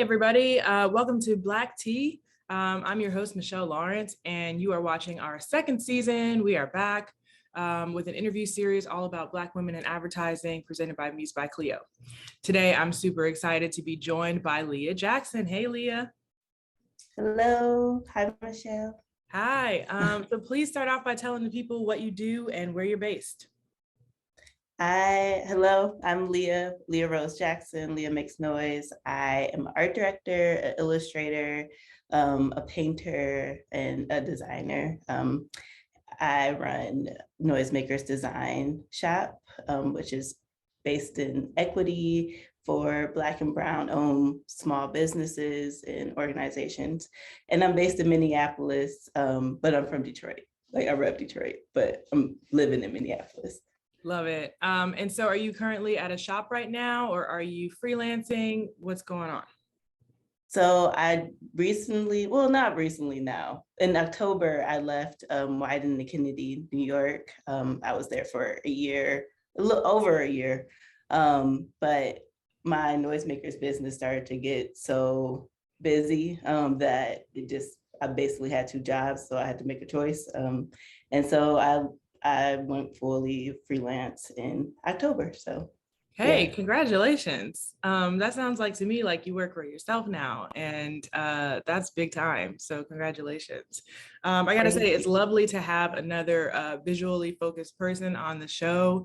everybody. Welcome to Black Tea. I'm your host, Michelle Lawrence, and you are watching our second season. We are back with an interview series all about Black women in advertising presented by Muse by Clio. Today, I'm super excited to be joined by Leeya Jackson. Hey, Leeya. Hello. Hi, Michelle. Hi. So please start off by telling the people what you do and where you're based. Hello, I'm Leeya Rose Jackson. Leeya Makes Noise. I am an art director, an illustrator, a painter, and a designer. I run Noisemakers Design shop, which is based in equity for Black and Brown owned small businesses and organizations. And I'm based in Minneapolis, but I'm from Detroit. Like I rep Detroit, but I'm living in Minneapolis. Love it. And so are you currently at a shop right now, or are you freelancing? What's going on? So I recently, well, not recently now. In October, I left Wyden and Kennedy, New York. I was there for a year, a little over a year. But my Noisemakers business started to get so busy that I basically had two jobs, so I had to make a choice. And so I went fully freelance in October. So, hey, yeah. Congratulations. That sounds like to me like you work for yourself now, and that's big time. So congratulations. I gotta say, it's lovely to have another visually focused person on the show.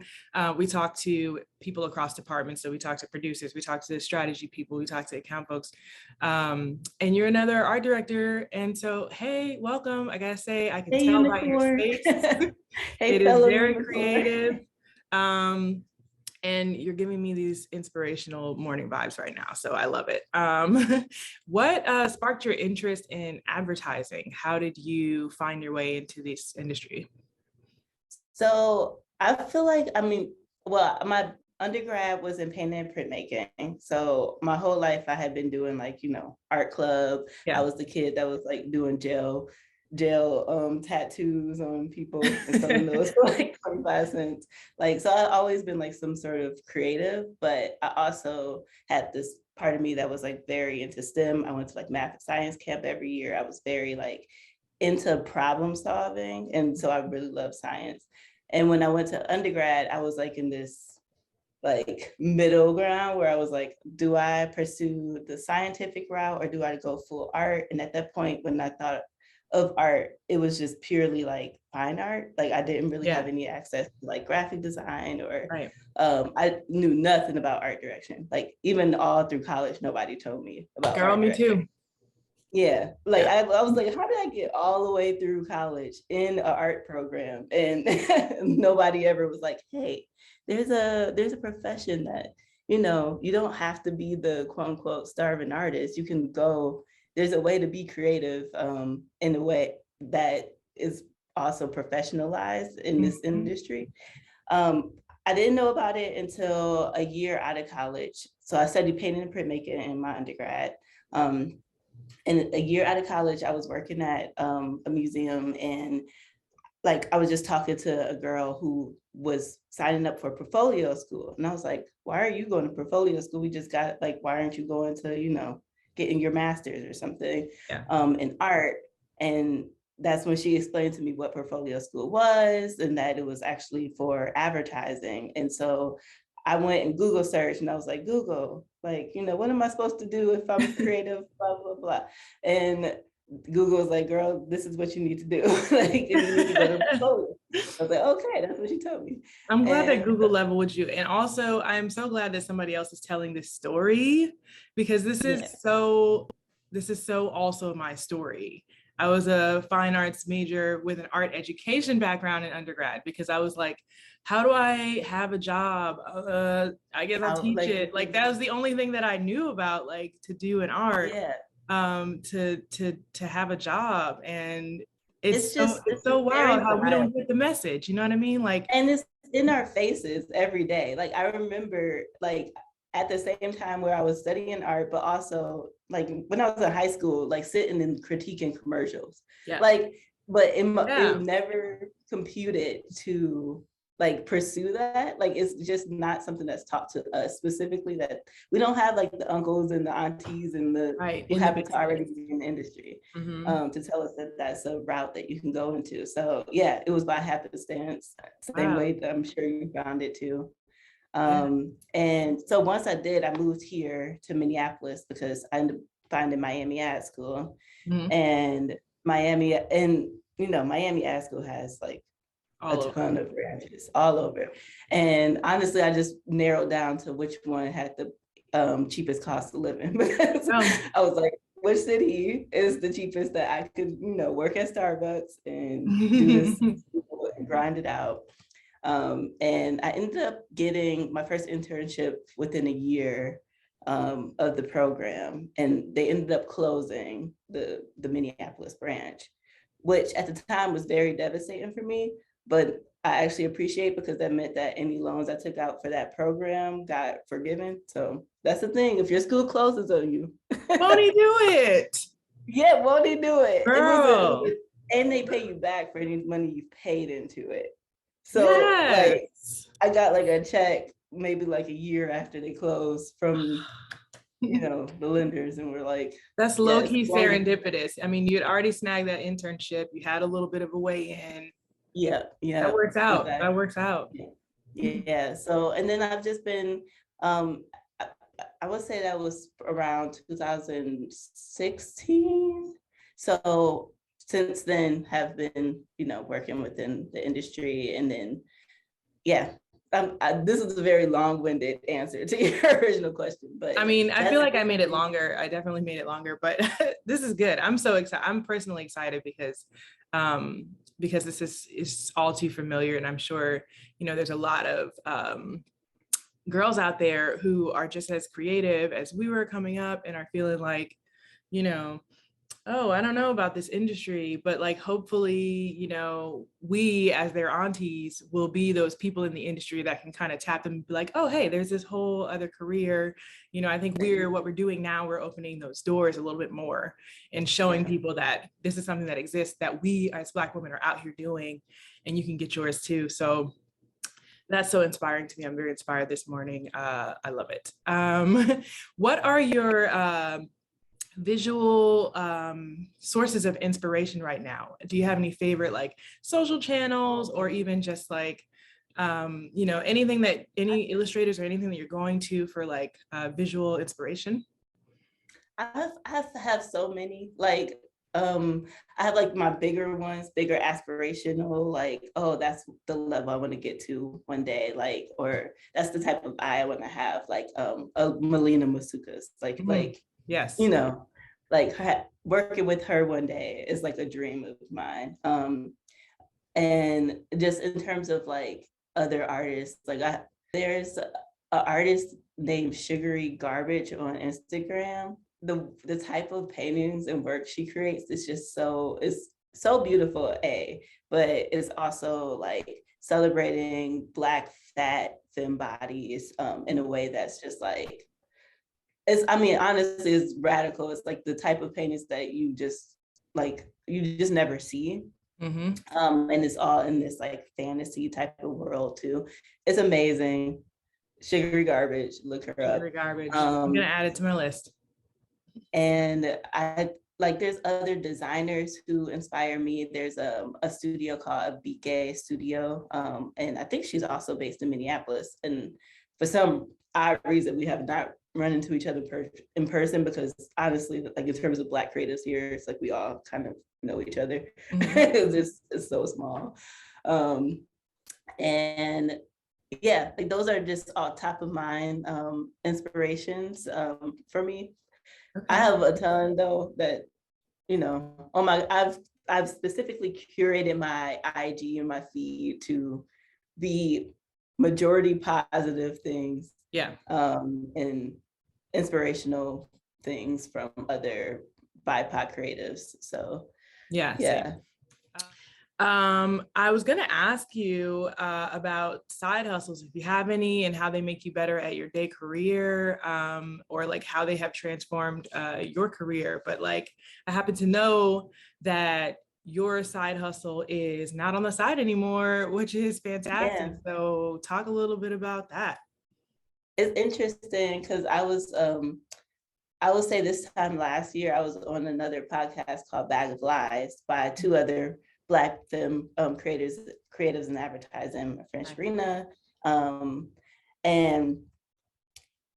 We talk to people across departments. So we talk to producers, we talk to the strategy people, we talk to account folks. And you're another art director. And so, hey, welcome. I gotta say, I can tell by your face. It is very creative. And you're giving me these inspirational morning vibes right now. So I love it. What sparked your interest in advertising? How did you find your way into this industry? So I feel like, my undergrad was in painting and printmaking. So my whole life I had been doing art club. Yeah. I was the kid that was like doing gel tattoos on people and selling those for like 25 cents. So I've always been like some sort of creative, but I also had this part of me that was like very into STEM. I went to like math and science camp every year. I was very like into problem solving. And so I really love science. And when I went to undergrad, I was like in this like middle ground where I was like, do I pursue the scientific route or do I go full art? And at that point, when I thought of art, it was just purely like fine art. Like I didn't really have any access to like graphic design or I knew nothing about art direction. Like even all through college, nobody told me about art me too. Yeah, I was like, how did I get all the way through college in an art program? And nobody ever was like, hey, there's a profession that, you don't have to be the quote unquote starving artist. You can go, there's a way to be creative in a way that is also professionalized in this industry. I didn't know about it until a year out of college. So I studied painting and printmaking in my undergrad. And a year out of college, I was working at a museum, and I was just talking to a girl who was signing up for portfolio school. And I was like, why are you going to portfolio school? We just got why aren't you going to, getting your master's or something in art? And that's when she explained to me what portfolio school was and that it was actually for advertising. And so I went and Google searched and I was like, Google, what am I supposed to do if I'm creative, blah, blah, blah. And Google was like, girl, this is what you need to do. You need to go to portfolio. I was like, okay, that's what she told me. I'm glad that Google leveled with you. And also, I'm so glad that somebody else is telling this story because this is so also my story. I was a fine arts major with an art education background in undergrad because I was like, how do I have a job? I guess I'll teach it. That was the only thing that I knew about, to do in art, to have a job. And it's so wild how we don't get the message. You know what I mean? And it's in our faces every day. I remember at the same time where I was studying art, but also when I was in high school, sitting and critiquing commercials. But it never computed to like pursue that. Like it's just not something that's taught to us specifically, that we don't have like the uncles and the aunties and the who happen to already be in the industry to tell us that that's a route that you can go into. So yeah, it was by happenstance, same way that I'm sure you found it too. And so once I did, I moved here to Minneapolis because I ended up finding Miami Ad School. And Miami Ad School has like a ton of branches all over. And honestly, I just narrowed down to which one had the cheapest cost of living. Because I was like, which city is the cheapest that I could, work at Starbucks and do this and grind it out. And I ended up getting my first internship within a year of the program, and they ended up closing the Minneapolis branch, which at the time was very devastating for me. But I actually appreciate, because that meant that any loans I took out for that program got forgiven. So that's the thing. If your school closes on you, won't he do it? Yeah, won't he do it? Girl. And they pay you back for any money you paid into it. So like I got like a check maybe like a year after they closed from the lenders, and we're like, that's low-key serendipitous. I mean, you'd already snagged that internship, you had a little bit of a way in. Yeah that works out. Exactly. That works out. Yeah. So, and then I've just been I would say that was around 2016. So since then have been working within the industry. And then this is a very long-winded answer to your original question, but I mean, I feel like I made it longer. I definitely made it longer, but this is good. I'm so excited. I'm personally excited because this is all too familiar. And I'm sure, there's a lot of girls out there who are just as creative as we were coming up and are feeling like, oh, I don't know about this industry, but like, hopefully, we as their aunties will be those people in the industry that can kind of tap them and be like, oh, hey, there's this whole other career. I think what we're doing now, we're opening those doors a little bit more and showing people that this is something that exists, that we as Black women are out here doing, and you can get yours too. So that's so inspiring to me. I'm very inspired this morning. I love it. What are your visual sources of inspiration right now? Do you have any favorite like social channels, or even just like anything that any illustrators or anything that you're going to for like visual inspiration? I have so many. Like I have like my bigger ones, bigger aspirational, like, oh, that's the level I want to get to one day, like, or that's the type of eye I want to have, like a Melina Masuka's, like yes, like working with her one day is like a dream of mine. And just in terms of like other artists, like there's an artist named Sugary Garbage on Instagram. The type of paintings and work she creates is just it's so beautiful, but it's also like celebrating Black fat femme bodies in a way that's just like, honestly, it's radical. It's like the type of paintings that you just never see. And it's all in this like fantasy type of world too. It's amazing. Sugary Garbage, look her up. Sugary Garbage. I'm gonna add it to my list. And there's other designers who inspire me. There's a studio called Bike Studio, and I think she's also based in Minneapolis. And for some odd reason, we have not run into each other in person, because honestly, like in terms of Black creatives here, it's like we all kind of know each other. It's so small. And yeah, like those are just all top of mind inspirations for me. Okay. I have a ton though that, I've specifically curated my IG and my feed to be majority positive things. Yeah. And inspirational things from other BIPOC creatives. So yeah. Same. I was going to ask you about side hustles, if you have any, and how they make you better at your day career, or like how they have transformed your career. But like, I happen to know that your side hustle is not on the side anymore, which is fantastic. Yeah. So talk a little bit about that. It's interesting because I will say this time last year, I was on another podcast called Bag of Lies by two other Black film creatives in advertising, my friend Sharina. And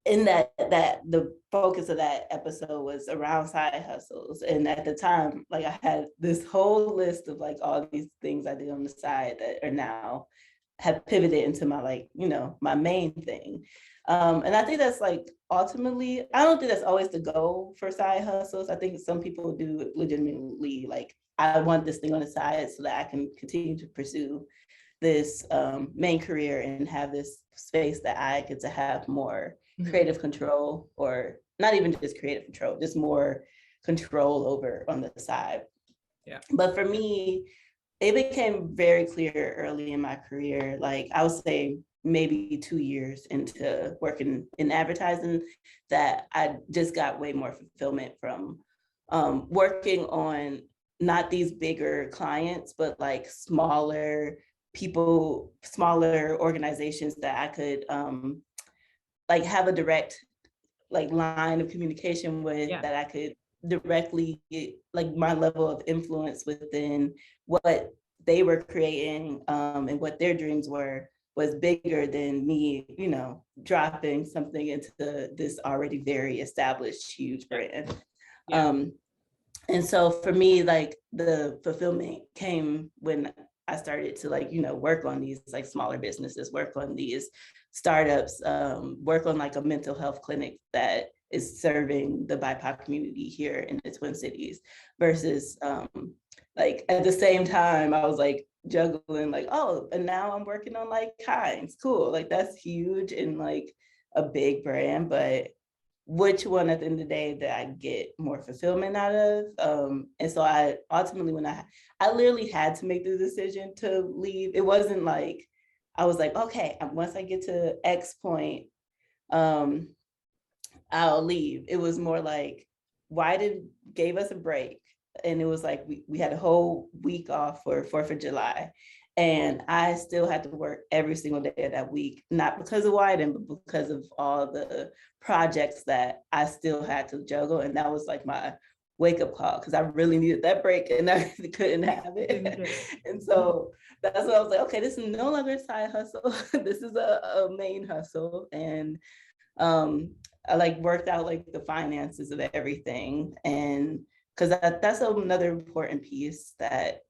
in that the focus of that episode was around side hustles. And at the time, like I had this whole list of like all these things I did on the side that are now have pivoted into my like, you know, my main thing. And I think that's like ultimately, I don't think that's always the goal for side hustles. I think some people do legitimately like, I want this thing on the side so that I can continue to pursue this main career and have this space that I get to have more creative control, or not even just creative control, just more control over on the side. Yeah. But for me, it became very clear early in my career, like I would say maybe 2 years into working in advertising, that I just got way more fulfillment from working on not these bigger clients, but like smaller people, smaller organizations that I could like have a direct like line of communication with, that I could directly get like my level of influence within what they were creating and what their dreams were was bigger than me, you know, dropping something into this already very established huge brand. And so for me, like the fulfillment came when I started to like, you know, work on these like smaller businesses, work on these startups, work on like a mental health clinic that is serving the BIPOC community here in the Twin Cities, versus like at the same time, I was like juggling like, oh, and now I'm working on like Heinz, cool. Like that's huge and like a big brand, but which one at the end of the day that I get more fulfillment out of. And so I ultimately, when I literally had to make the decision to leave, it wasn't like, I was like, okay, once I get to X point, I'll leave. It was more like, gave us a break. And it was like, we had a whole week off for 4th of July. And I still had to work every single day of that week, not because of Wyden, but because of all the projects that I still had to juggle. And that was like my wake up call, because I really needed that break and I couldn't have it. And so that's what I was like, okay, this is no longer a side hustle. This is a main hustle. And I like worked out like the finances of everything. And because that's another important piece that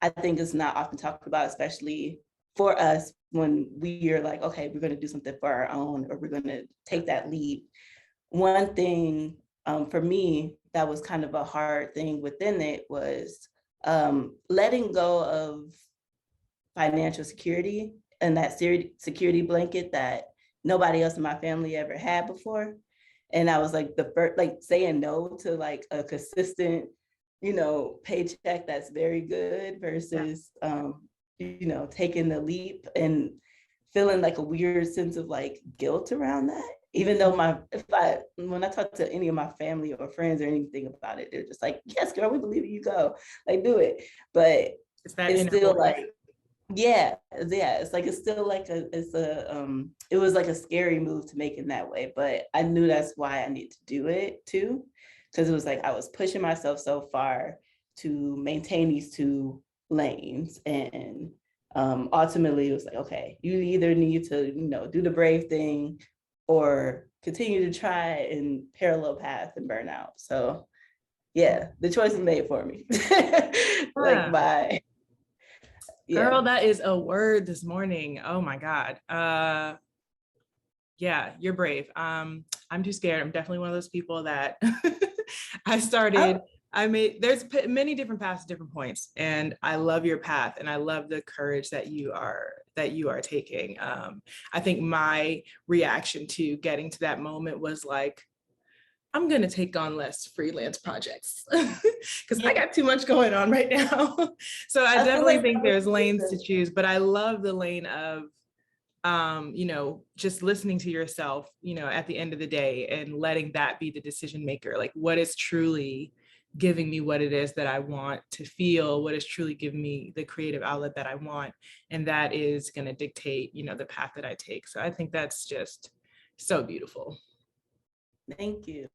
I think is not often talked about, especially for us when we are like, okay, we're going to do something for our own, or we're going to take that leap. One thing for me that was kind of a hard thing within it was letting go of financial security and that security blanket that nobody else in my family ever had before. And I was like the first, like saying no to like a consistent, you know, paycheck that's very good versus, you know, taking the leap and feeling like a weird sense of like guilt around that. Even though when I talk to any of my family or friends or anything about it, they're just like, yes, girl, we believe you, go, like do it. But it's still like, it's like, it's still like it was like a scary move to make in that way, but I knew that's why I need to do it too. Because it was like, I was pushing myself so far to maintain these two lanes. And ultimately it was like, okay, you either need to, you know, do the brave thing or continue to try and parallel path and burn out. So yeah, the choice is made for me. Like by Girl, that is a word this morning. Oh my God. Yeah, you're brave. I'm too scared. I'm definitely one of those people that there's many different paths, different points. And I love your path and I love the courage that you are taking. I think my reaction to getting to that moment was like, I'm going to take on less freelance projects because I got too much going on right now. So I definitely think there's lanes to choose, but I love the lane of, you know, just listening to yourself, you know, at the end of the day and letting that be the decision maker. Like what is truly giving me what it is that I want to feel, what is truly giving me the creative outlet that I want. And that is going to dictate, you know, the path that I take. So I think that's just so beautiful. Thank you.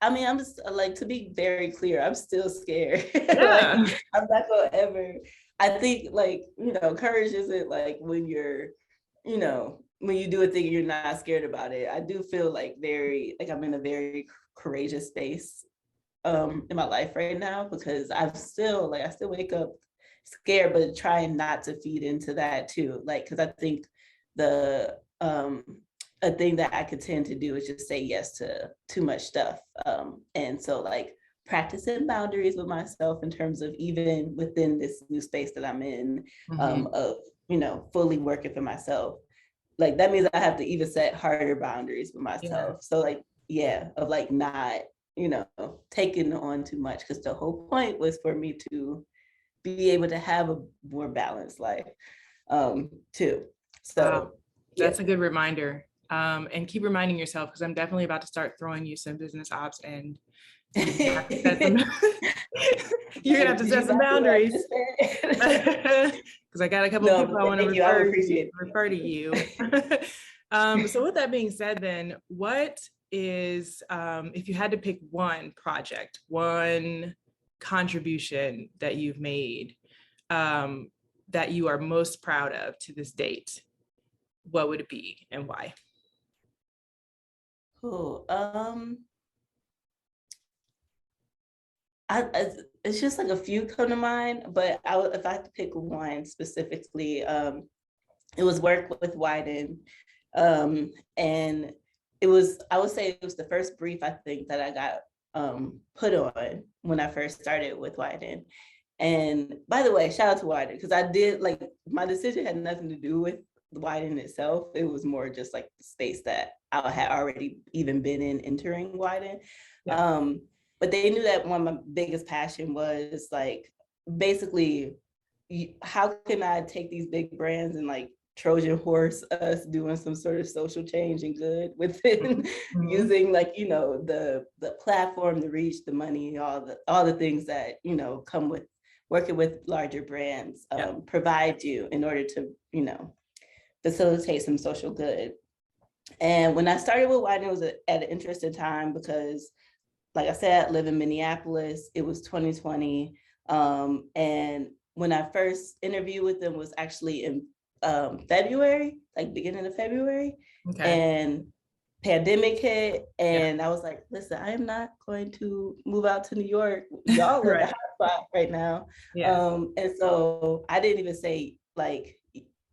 I mean, I'm just like, to be very clear, I'm still scared. Yeah. Like, I'm not gonna ever, I think like, you know, courage isn't like when you're, you know, when you do a thing, you're not scared about it. I do feel like I'm in a very courageous space in my life right now, because I still wake up scared, but trying not to feed into that too. Like, because I think the a thing that I could tend to do is just say yes to too much stuff. And so like practicing boundaries with myself in terms of even within this new space that I'm in, of, you know, fully working for myself. Like that means I have to even set harder boundaries with myself. So like, yeah, of like not, you know, taking on too much, because the whole point was for me to be able to have a more balanced life too. So that's a good reminder. And keep reminding yourself, because I'm definitely about to start throwing you some business ops, and you're gonna have to set some boundaries. Because I got a couple of people I want to refer to you. So with that being said, then what is, if you had to pick one project, one contribution that you've made that you are most proud of to this date, what would it be and why? Cool. It's just like a few come to mind, but if I had to pick one specifically, it was work with Wyden. And I would say it was the first brief I think that I got put on when I first started with Wyden. And by the way, shout out to Wyden, because I did, like, my decision had nothing to do with Wyden itself. It was more just like the space that I had already even been in entering Wyden. But they knew that one of my biggest passion was like, basically, how can I take these big brands and like Trojan horse us doing some sort of social change and good within using, like, you know, the platform, the reach, the money, all the things that, you know, come with working with larger brands, provide you in order to, you know, facilitate some social good. And when I started with Wyden, it was at an interesting time because, like I said, I live in Minneapolis. It was 2020. And when I first interviewed with them was actually in February, like beginning of February. And pandemic hit. And I was like, listen, I am not going to move out to New York. Y'all are the hot spot right now. And so I didn't even say like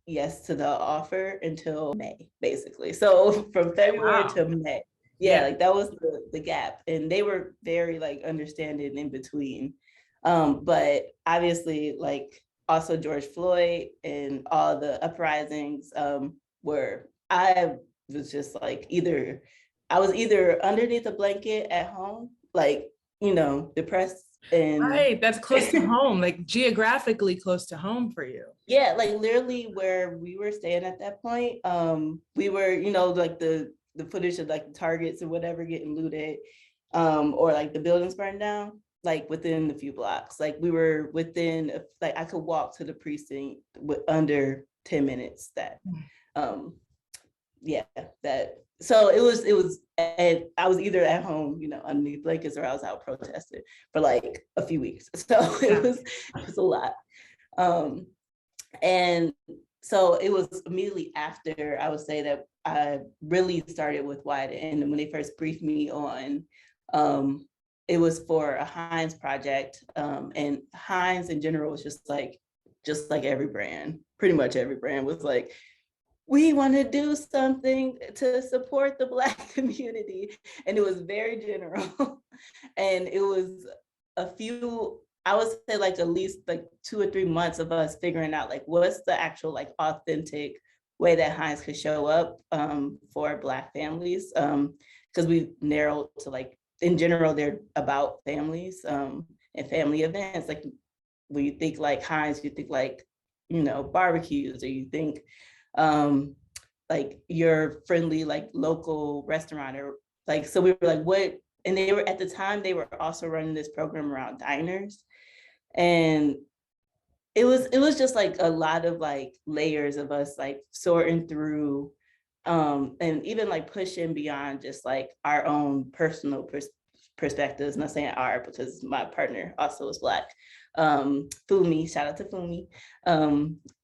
yes to the offer until May, basically. So from February to May. Like that was the gap, and they were very like understanding in between. But obviously, like also George Floyd and all the uprisings were, I was just like I was either underneath a blanket at home, like, you know, depressed. And that's close to home, like geographically close to home for you. Like literally where we were staying at that point, we were, you know, like the footage of like the Targets or whatever getting looted, or like the buildings burned down, like within a few blocks. Like we were within, like I could walk to the precinct with under 10 minutes. So it was, and I was either at home, you know, underneath blankets, or I was out protesting for like a few weeks. So it was a lot. And so it was immediately after, I would say, that I really started with Wyden. And when they first briefed me on, it was for a Heinz project. And Heinz in general was just like every brand, pretty much every brand was like, we want to do something to support the Black community. And it was very general. And it was I would say like at least like 2 or 3 months of us figuring out like what's the actual like authentic way that Heinz could show up for Black families. Because we narrowed to like, in general, they're about families and family events. Like when you think like Heinz, you think like, you know, barbecues, or you think like your friendly like local restaurant, or like, so we were like, and they were, at the time, they were also running this program around diners. And it was just like a lot of like layers of us like sorting through, and even like pushing beyond just like our own personal perspectives. Not saying our, because my partner also is Black. Fumi, shout out to Fumi,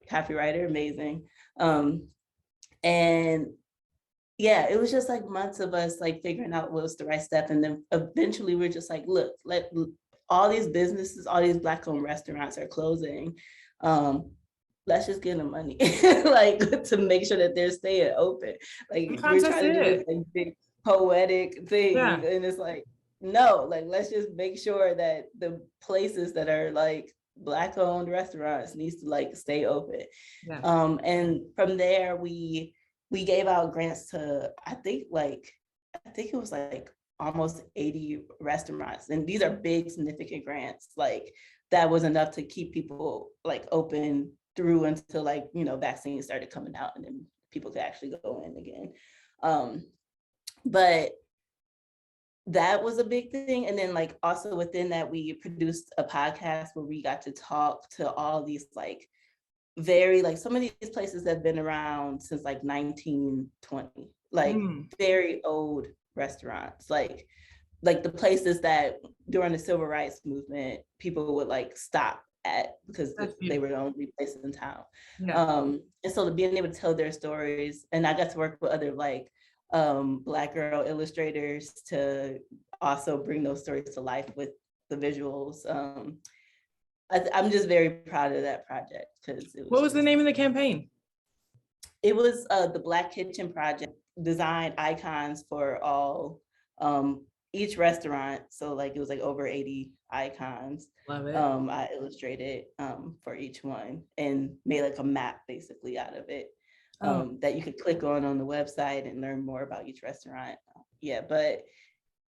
copywriter, amazing. And yeah, it was just like months of us like figuring out what was the right step. And then eventually we're just like, look, all these businesses, all these Black-owned restaurants are closing. Let's just give them money, like to make sure that they're staying open. Like we're trying to do this like big poetic thing, and it's like, no, like let's just make sure that the places that are like Black-owned restaurants needs to like stay open. And from there, we gave out grants to I think it was like almost 80 restaurants. And these are big, significant grants. Like that was enough to keep people like open through until like, you know, vaccines started coming out and then people could actually go in again. But that was a big thing. And then like also within that, we produced a podcast where we got to talk to all these like very like some of these places have been around since like 1920, like very old restaurants, like the places that during the civil rights movement people would like stop at because they were the only places in town. And so being able to tell their stories, and I got to work with other like Black girl illustrators to also bring those stories to life with the visuals. I'm just very proud of that project because what was the name of the campaign? It was the Black Kitchen Project, designed icons for all each restaurant. So like it was like over 80 icons. Love it. I illustrated for each one and made like a map basically out of it, that you could click on the website and learn more about each restaurant. Yeah, but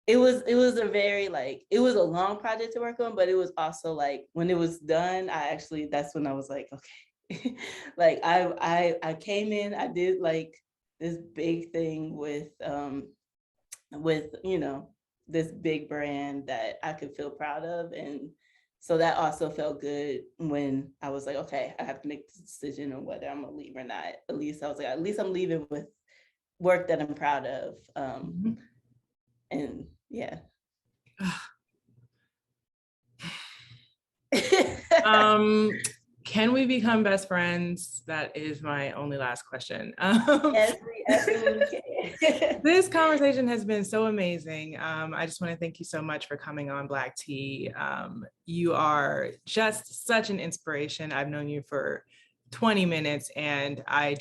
it was a very like, it was a long project to work on, but it was also like when it was done, that's when I was like, okay. Like I came in, I did like this big thing with you know, this big brand that I could feel proud of. And so that also felt good when I was like, okay, I have to make the decision on whether I'm gonna leave or not. At least I was like, at least I'm leaving with work that I'm proud of. And yeah. Can we become best friends? That is my only last question. Yes, we absolutely can. This conversation has been so amazing. I just want to thank you so much for coming on Black Tea. You are just such an inspiration. I've known you for 20 minutes and I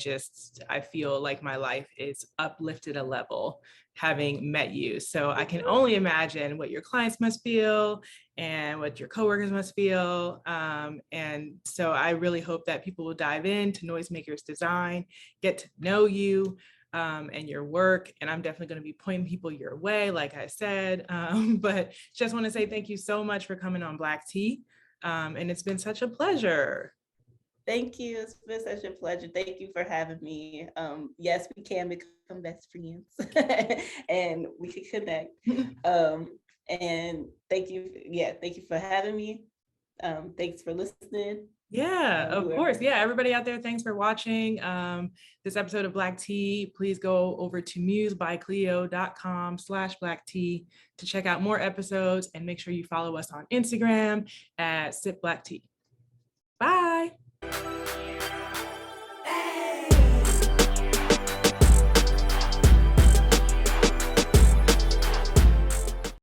feel like my life is uplifted a level having met you. So I can only imagine what your clients must feel and what your coworkers must feel. And so I really hope that people will dive into Noisemakers Design, get to know you and your work. And I'm definitely going to be pointing people your way, like I said. But just want to say thank you so much for coming on Black Tea. And it's been such a pleasure. Thank you. It's been such a pleasure. Thank you for having me. Yes, we can become best friends and we can connect. And thank you. Yeah, thank you for having me. Thanks for listening. Yeah, of course. Yeah, everybody out there, thanks for watching this episode of Black Tea. Please go over to musebykclio.com/Black Tea to check out more episodes and make sure you follow us on Instagram at Sip Black Tea. Bye.